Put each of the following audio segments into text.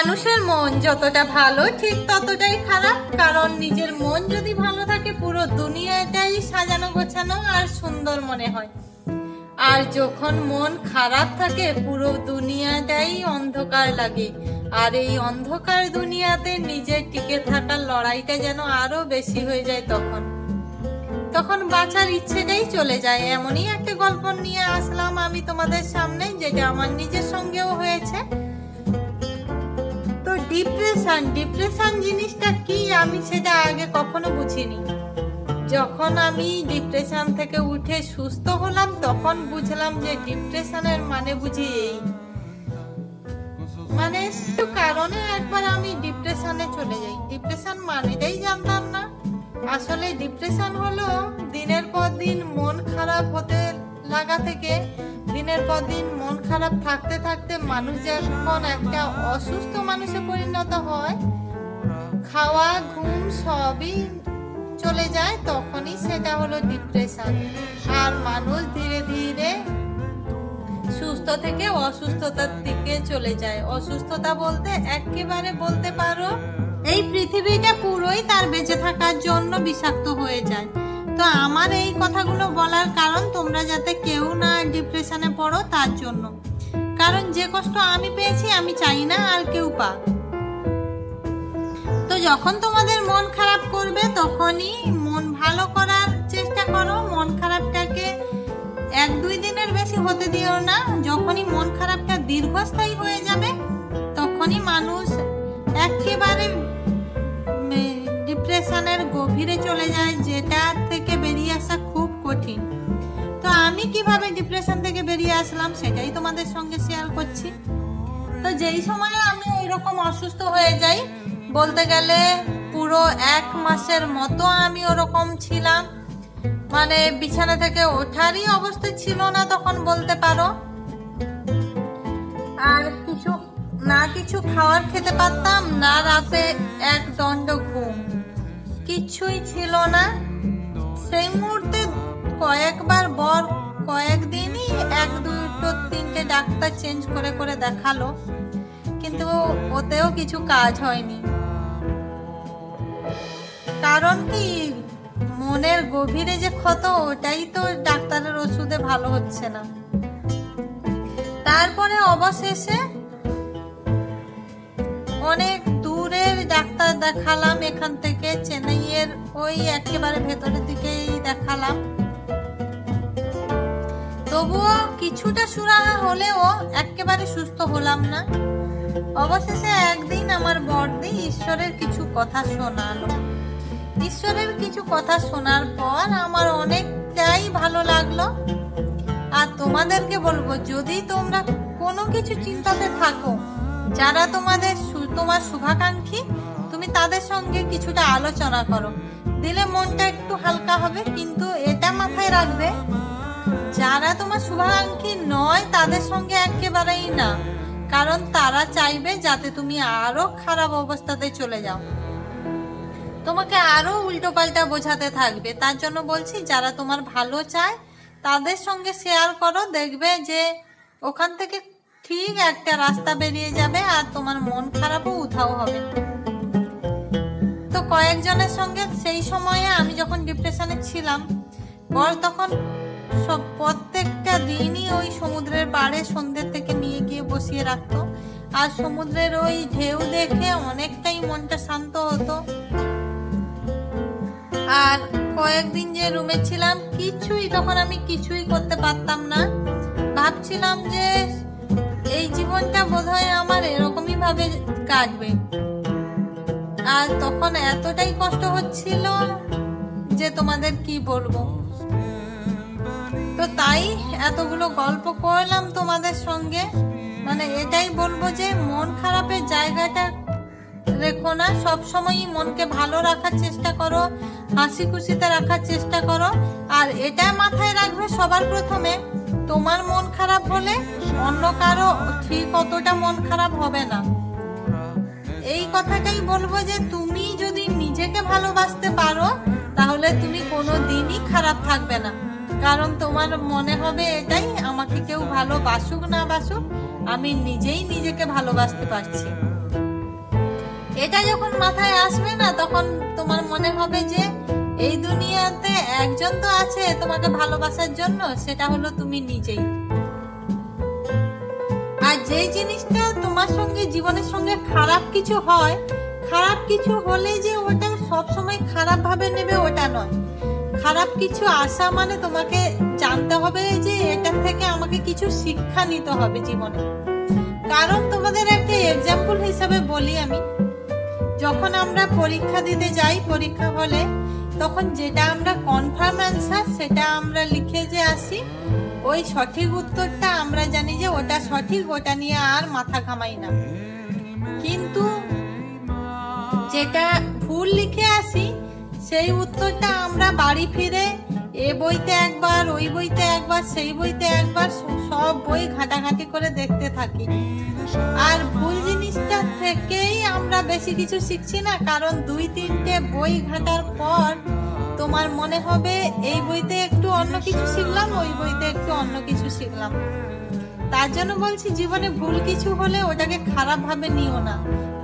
মানুষের মন যতটা ভালো ঠিক ততটাই খারাপ, কারণ নিজের মন যদি ভালো থাকে পুরো দুনিয়াটাই সাজানো গোছানো আর সুন্দর মনে হয়, আর যখন মন খারাপ থাকে পুরো দুনিয়াটাই অন্ধকার লাগে। আর এই অন্ধকার দুনিয়াতে নিজের টিকে থাকার লড়াইটা যেন আরো বেশি হয়ে যায়, তখন বাঁচার ইচ্ছেটাই চলে যায়। এমনই একটা গল্প নিয়ে আসলাম আমি তোমাদের সামনে, যেটা আমার নিজের সঙ্গেও হয়েছে। তো ডিপ্রেশন জিনিসটা কি আমি সেটা আগে কখনো বুঝিনি। যখন আমি ডিপ্রেশন থেকে উঠে সুস্থ হলাম তখন বুঝলাম যে ডিপ্রেশনের মানে বুঝি এই, মানে কারণে একবার আমি ডিপ্রেশনে চলে যাই। ডিপ্রেশন মানেটাই জানতাম না। আসলে ডিপ্রেশন হলো দিনের পর দিন মন খারাপ হতে লাগা থেকে দিনের পর দিন মন খারাপ থাকতে থাকতে মানুষ যখন একটা অসুস্থ মানুষে পরিণত হয়, খাওয়া ঘুম সবই চলে যায়, তখনই সেটা হলো ডিপ্রেশন। আর মানুষ ধীরে ধীরে সুস্থ থেকে অসুস্থতার দিকে চলে যায়। অসুস্থতা বলতে একেবারে বলতে পারো এই পৃথিবীটা পুরোই তার বেঁচে থাকার জন্য বিষাক্ত হয়ে যায়। তো আমার এই কথাগুলো বলার কারণ তোমরা যাতে কেউ না ডিপ্রেশনে পড়ো তার জন্য, কারণ যে কষ্ট আমি পেয়েছি আমি চাই না আর কেউ পাক। তো যখন তোমাদের মন খারাপ করবে তখনই মন ভালো করার চেষ্টা করো। মন খারাপটাকে 1-2 দিনের বেশি হতে দিও না। যখনই মন খারাপটা দীর্ঘস্থায়ী হয়ে যাবে তখনই মানুষ একেবারে ডিপ্রেশনের গভীরে চলে যায়, যেটা থেকে বেরিয়ে আসা খুব কঠিন। তো আমি কিভাবে ডিপ্রেশন থেকে বেরিয়ে আসলাম সেটাই তোমাদের সঙ্গে শেয়ার করছি। তো যেই সময় আমি ওইরকম অসুস্থ হয়ে যাই, বলতে গেলে পুরো 1 মাসের মতো আমি ওরকম ছিলাম, মানে বিছানা থেকে ওঠারই অবস্থা ছিল না তখন বলতে পারো। আর কিছু খাওয়ার খেতে পারতাম না, রাতে 1 দণ্ড ঘুম, কিছুই ছিল না। সেই মুহূর্তে কয়েকদিনই 1-2-3টে ডাক্তার চেঞ্জ করে দেখালো, কিন্তু ওতেও কিছু কাজ হয়নি। কারণ কি, মনের গভীরে যে ক্ষত ওটাই তো ডাক্তারের ওষুধে ভালো হচ্ছে না। তারপরে অবশেষে অনেক দূরের ডাক্তার দেখালাম, এখান থেকে চেন্নাইয়ের ওই একেবারে ভেতরের দিকেই দেখালাম। তবুও কিছুটা সুরাহা হলেও একেবারে সুস্থ হলাম না। অবশেষে একদিন আমার বড়দি ঈশ্বরের কিছু কথা শোনালো। ঈশ্বরের কিছু কথা শোনার পর আমার অনেকটাই ভালো লাগলো। আর তোমাদেরকে বলবো, যদি তোমরা কোনো কিছু চিন্তাতে থাকো, যারা তোমার শুভাকাঙ্ক্ষী, তুমি তাদের সঙ্গে কিছুটা আলোচনা করো, দিলে মনটা একটু হালকা হবে। কিন্তু এটা মাথায় রাখবে, যারা তোমার শুভাকাঙ্ক্ষী নয় তাদের সঙ্গে একেবারেই না, কারণ তারা চাইবে যাতে তুমি আরো খারাপ অবস্থাতে চলে যাও, তোমাকে আরো উল্টো পাল্টা বোঝাতে থাকবে। তার জন্য বলছি, যারা তোমার ভালো চায় তাদের সঙ্গে শেয়ার করো, দেখবে যে ওখান থেকে ঠিক একটা রাস্তা বেরিয়ে যাবে আর তোমার মন খারাপও উধাও হবে। তো কয়েকজনের সঙ্গে সেই সময়ে আমি যখন ডিপ্রেশনে ছিলাম, তখন প্রত্যেকটা দিনই ওই সমুদ্রের পাড়ে সন্ধ্যের থেকে নিয়ে গিয়ে বসিয়ে রাখতো, আর সমুদ্রের ওই ঢেউ দেখে অনেকটাই মনটা শান্ত হতো। আর কয়েকদিন যে রুমে ছিলাম তখন আমি কিছুই করতে পারতাম না। ভাবছিলাম যে এই জীবনটা বোধহয় আমার এরকমই ভাবে কাটবে। আর তখন এতটাই কষ্ট হচ্ছিল যে তোমাদের কি বলবো। তো তাই এতগুলো গল্প করলাম তোমাদের সঙ্গে, মানে এটাই বলবো যে মন খারাপের জায়গাটা রেখো না, সবসময়ই মনকে ভালো রাখার চেষ্টা করো, হাসি খুশিতে রাখার চেষ্টা করো। আর এটা মাথায় রাখবে, সবার প্রথমে তোমার মন খারাপ হলে অন্য কারো ঠিক অতটা মন খারাপ হবে না। এই কথাটাই বলবো যে তুমি যদি নিজেকে ভালোবাসতে পারো তাহলে তুমি কোনো দিনই খারাপ থাকবে না, কারণ তোমার মনে হবে এটাই, আমাকে কেউ ভালোবাসুক না বাসুক আমি নিজেই নিজেকে ভালোবাসতে পারছি। এটা যখন মাথায় আসবে না, তখন তোমার মনে হবে যে এই দুনিয়াতে একজন তো আছে তোমাকে ভালোবাসার জন্য, সেটা হলো তুমি নিজেই। আর যে জিনিসটা তোমার সঙ্গে জীবনের সঙ্গে খারাপ কিছু হয়, খারাপ কিছু হলে যে ওটা সব সময় খারাপ ভাবে নেবে ওটা নয়। খারাপ কিছু আসা মানে তোমাকে জানতে হবে যে এটা থেকে আমাকে কিছু শিক্ষা নিতে হবে জীবনে। কারণ তোমাদের একটা এক্সাম্পল হিসাবে বলি আমি, যখন আমরা পরীক্ষা দিতে যাই পরীক্ষা হলে, তখন যেটা আমরা কনফার্ম অ্যান্সার সেটা আমরা লিখে যে আসি, ওই সঠিক উত্তরটা আমরা জানি যে ওটা সঠিক, ওটা নিয়ে আর মাথা ঘামাই না। কিন্তু যেটা ভুল লিখে আসি সেই উত্তরটা আমরা বাড়ি ফিরে এ বইতে একবার, ওই বইতে একবার, সেই বইতে একবার, সব বই ঘাটাঘাটি করে দেখতে থাকি। আর ভুল জিনিসটা থেকেই আমরা বেশি কিছু শিখছি না, কারণ 2-3টে বই ঘাটার পর তোমার মনে হবে এই বইতে একটু অন্য কিছু শিখলাম, ওই বইতে একটু অন্য কিছু শিখলাম। তার জন্য বলছি জীবনে ভুল কিছু হলে ওটাকে খারাপ ভাবে নিও না।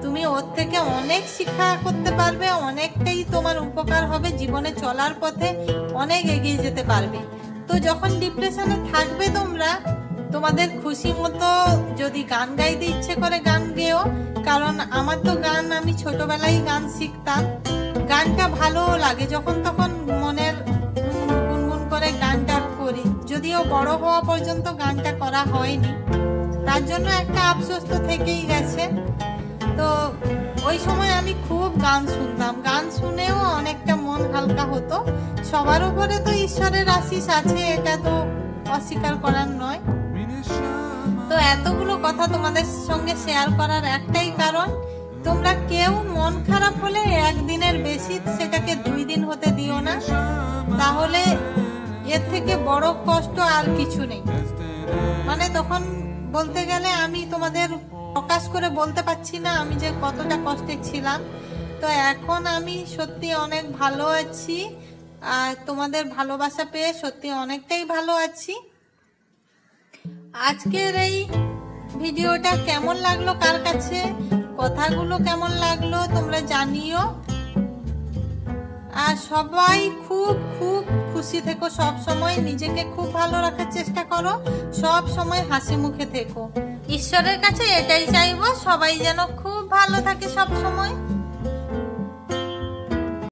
তুমি ওর থেকে অনেক শিক্ষা করতে পারবে, অনেকটাই তোমার উপকার হবে, জীবনে চলার পথে অনেক এগিয়ে যেতে পারবে। তো যখন ডিপ্রেশনে থাকবে তোমরা, তোমাদের খুশি মতো যদি গান গাইতে ইচ্ছে করে গান গেও, কারণ আমার তো গান, আমি ছোটবেলায় গান শিখতাম, গানটা ভালো লাগে, যখন তখন মনের গুনগুন করে গানটা করি। যদিও বড় হওয়া পর্যন্ত গানটা করা হয়নি, তার জন্য একটা আফসোস তো থেকেই গেছে। তো ওই সময় আমি খুব গান শুনতাম, গান শুনেও অনেকটা মন হালকা হতো। সবার উপরে তো ঈশ্বরের আশীষ আছে, এটা তো অস্বীকার করার নয়। তো এতগুলো কথা তোমাদের সঙ্গে শেয়ার করার একটাই কারণ, তোমরা কেউ মন খারাপ হলে একদিনের বেশি সেটাকে 2 দিন হতে দিও না, তাহলে এর থেকে বড় কষ্ট আর কিছু নেই। মানে তখন বলতে গেলে আমি তোমাদের প্রকাশ করে বলতে পারছি না আমি যে কতটা কষ্টে ছিলাম। তো এখন আমি সত্যি অনেক ভালো আছি, আর তোমাদের ভালোবাসা পেয়ে সত্যি অনেকটাই ভালো আছি। আজকের এই ভিডিওটা কেমন লাগলো কার কাছে, কথাগুলো কেমন লাগলো তোমরা জানিও। আর সবাই খুব খুব খুশি থেকো, সব সময় নিজেকে খুব ভালো রাখার চেষ্টা করো, সব সময় হাসি মুখে থেকো। ঈশ্বরের কাছে এটাই চাইবো, সবাই যেন খুব ভালো থাকে সব সময়।